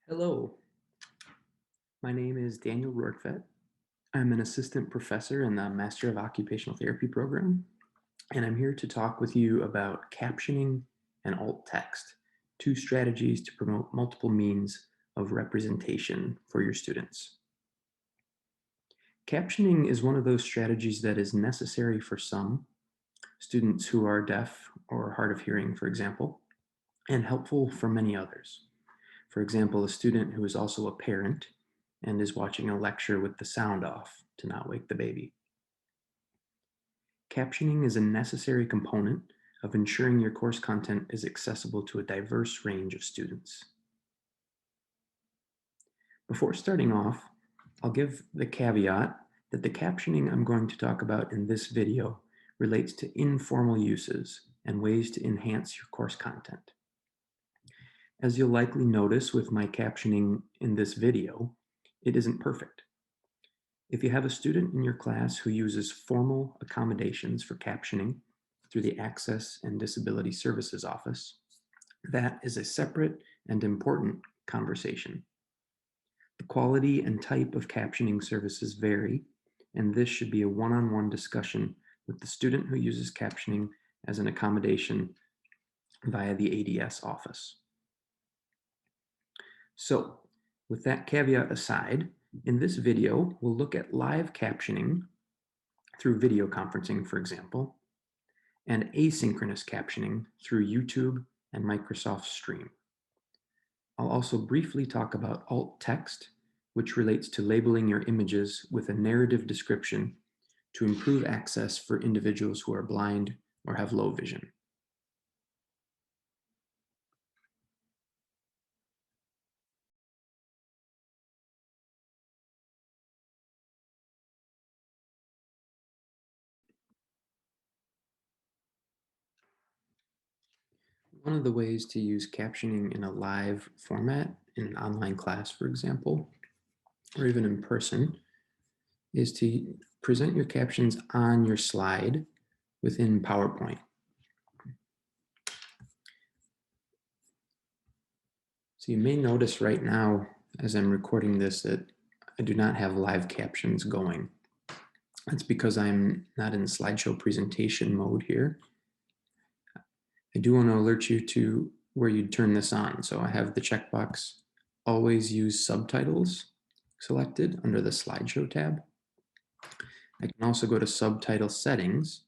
Hello, my name is Daniel Rortvedt. I'm an assistant professor in the Master of Occupational Therapy program, and I'm here to talk with you about captioning and alt text, two strategies to promote multiple means of representation for your students. Captioning is one of those strategies that is necessary for some students who are deaf or hard of hearing, for example, and helpful for many others. For example, a student who is also a parent and is watching a lecture with the sound off to not wake the baby. Captioning is a necessary component of ensuring your course content is accessible to a diverse range of students. Before starting off, I'll give the caveat that the captioning I'm going to talk about in this video relates to informal uses and ways to enhance your course content. As you'll likely notice with my captioning in this video, it isn't perfect. If you have a student in your class who uses formal accommodations for captioning through the Access and Disability Services Office, that is a separate and important conversation. The quality and type of captioning services vary, and this should be a one-on-one discussion with the student who uses captioning as an accommodation via the ADS office. So, with that caveat aside, in this video, we'll look at live captioning through video conferencing, for example, and asynchronous captioning through YouTube and Microsoft Stream. I'll also briefly talk about alt text, which relates to labeling your images with a narrative description to improve access for individuals who are blind or have low vision. One of the ways to use captioning in a live format, in an online class, for example, or even in person, is to present your captions on your slide within PowerPoint. So you may notice right now, as I'm recording this, that I do not have live captions going. That's because I'm not in slideshow presentation mode here. I do want to alert you to where you'd turn this on. So I have the checkbox always use subtitles selected under the slideshow tab. I can also go to subtitle settings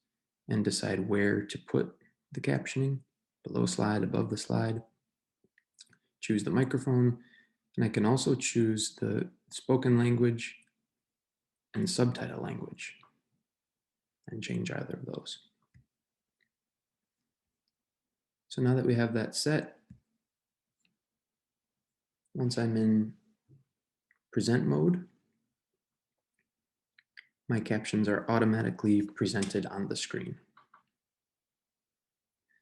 and decide where to put the captioning, below slide, above the slide. Choose the microphone, and I can also choose the spoken language and subtitle language and change either of those. So now that we have that set, once I'm in present mode, my captions are automatically presented on the screen.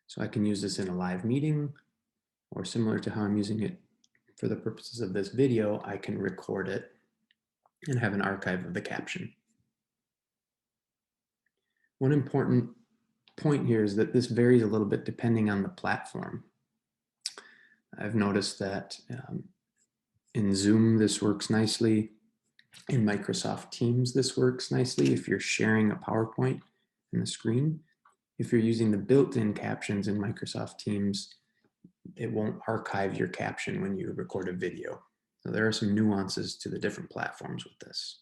So I can use this in a live meeting, or similar to how I'm using it for the purposes of this video, I can record it and have an archive of the caption. One important point here is that this varies a little bit depending on the platform. I've noticed that in Zoom, this works nicely. In Microsoft Teams, this works nicely if you're sharing a PowerPoint in the screen. If you're using the built-in captions in Microsoft Teams, it won't archive your caption when you record a video. So there are some nuances to the different platforms with this.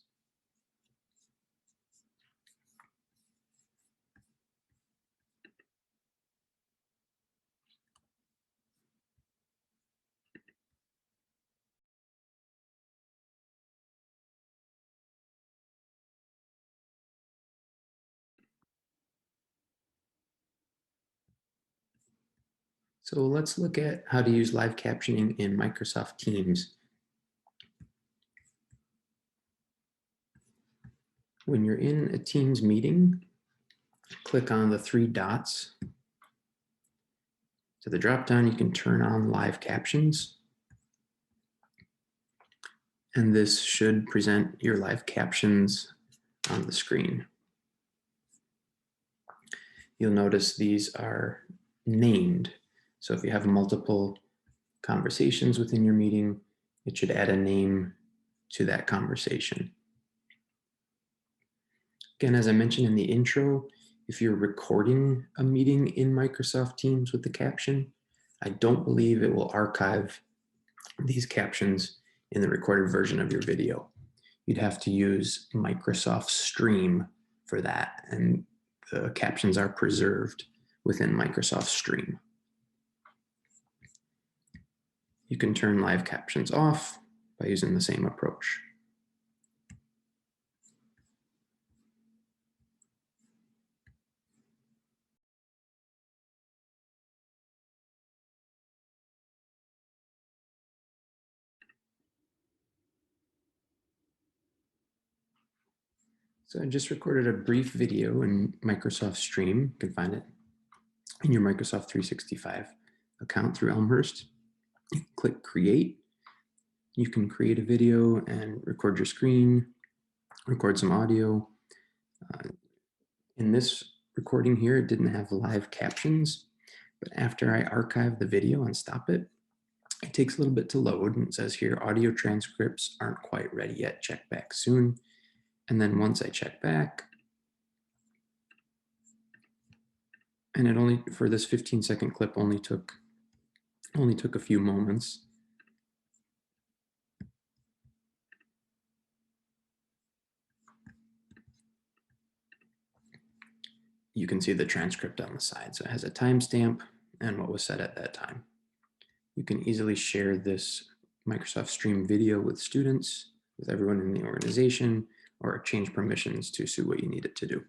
So let's look at how to use live captioning in Microsoft Teams. When you're in a Teams meeting, click on the three dots. To the drop-down, you can turn on live captions. And this should present your live captions on the screen. You'll notice these are named. So if you have multiple conversations within your meeting, It should add a name to that conversation. Again, as I mentioned in the intro, if you're recording a meeting in Microsoft Teams with the caption, I don't believe it will archive these captions in the recorded version of your video. You'd have to use Microsoft Stream for that, and the captions are preserved within Microsoft Stream. You can turn live captions off by using the same approach. So I just recorded a brief video in Microsoft Stream. You can find it in your Microsoft 365 account through Elmhurst. Click Create. You can create a video and record your screen, record some audio. In this recording here, it didn't have live captions, but after I archive the video and stop it, it takes a little bit to load, and it says here, audio transcripts aren't quite ready yet, check back soon. And then once I check back, and it only, for this 15-second clip, only took a few moments. You can see the transcript on the side. So it has a timestamp and what was said at that time. You can easily share this Microsoft Stream video with students, with everyone in the organization, or change permissions to suit what you need it to do.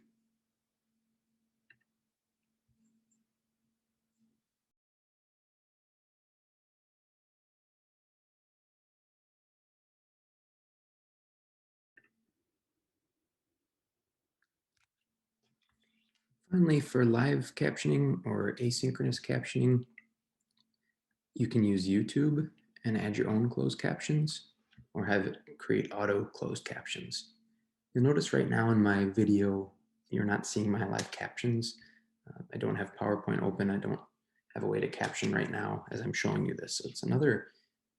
Finally, for live captioning or asynchronous captioning, you can use YouTube and add your own closed captions, or have it create auto closed captions. You'll notice right now in my video, you're not seeing my live captions. I don't have PowerPoint open. I don't have a way to caption right now as I'm showing you this. So it's another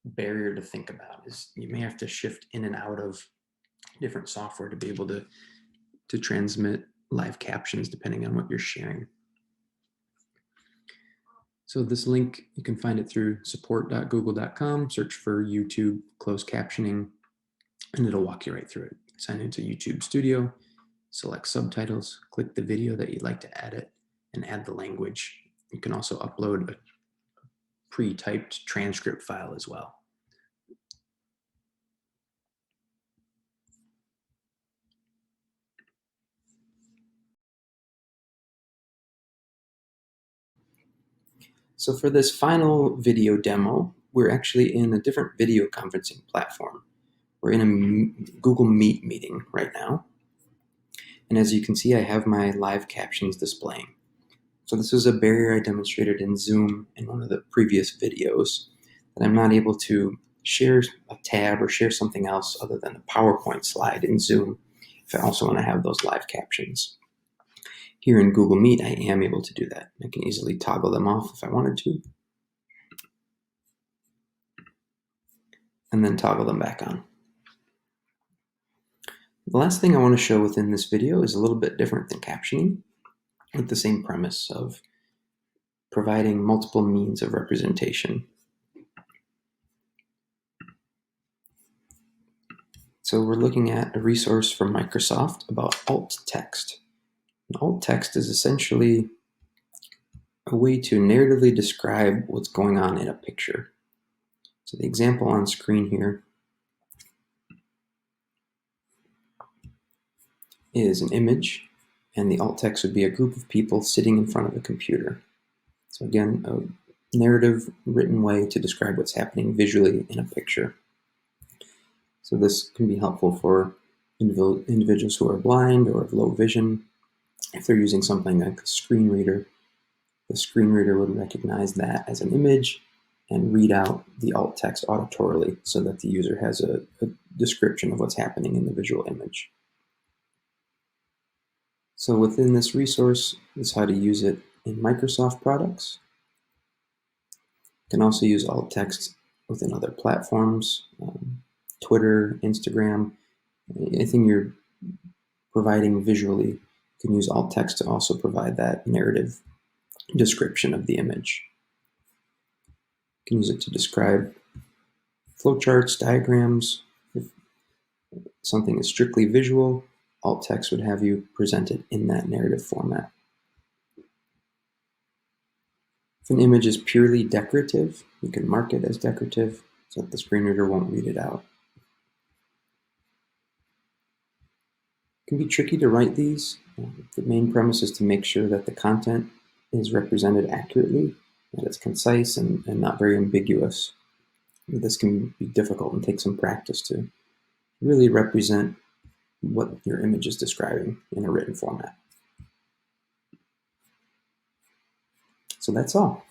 barrier to think about, is you may have to shift in and out of different software to be able to transmit live captions depending on what you're sharing. So this link, you can find it through support.google.com, search for YouTube closed captioning, and it'll walk you right through it. Sign into YouTube Studio, select subtitles, click the video that you'd like to edit, and add the language. You can also upload a pre-typed transcript file as well. So for this final video demo, we're actually in a different video conferencing platform. We're in a Google Meet meeting right now. And as you can see, I have my live captions displaying. So this is a barrier I demonstrated in Zoom in one of the previous videos, that I'm not able to share a tab or share something else other than a PowerPoint slide in Zoom if I also want to have those live captions. Here in Google Meet, I am able to do that. I can easily toggle them off if I wanted to, and then toggle them back on. The last thing I want to show within this video is a little bit different than captioning, with the same premise of providing multiple means of representation. So we're looking at a resource from Microsoft about alt text. And alt text is essentially a way to narratively describe what's going on in a picture. So the example on screen here is an image, and the alt text would be a group of people sitting in front of a computer. So again, a narrative written way to describe what's happening visually in a picture. So this can be helpful for individuals who are blind or have low vision. If they're using something like a screen reader, the screen reader would recognize that as an image and read out the alt text auditorily so that the user has a description of what's happening in the visual image. So within this resource is how to use it in Microsoft products. You can also use alt text within other platforms, Twitter, Instagram, anything you're providing visually. You can use alt text to also provide that narrative description of the image. You can use it to describe flowcharts, diagrams. If something is strictly visual, alt text would have you present it in that narrative format. If an image is purely decorative, you can mark it as decorative so that the screen reader won't read it out. It can be tricky to write these. The main premise is to make sure that the content is represented accurately, that it's concise and not very ambiguous. This can be difficult and take some practice to really represent what your image is describing in a written format. So that's all.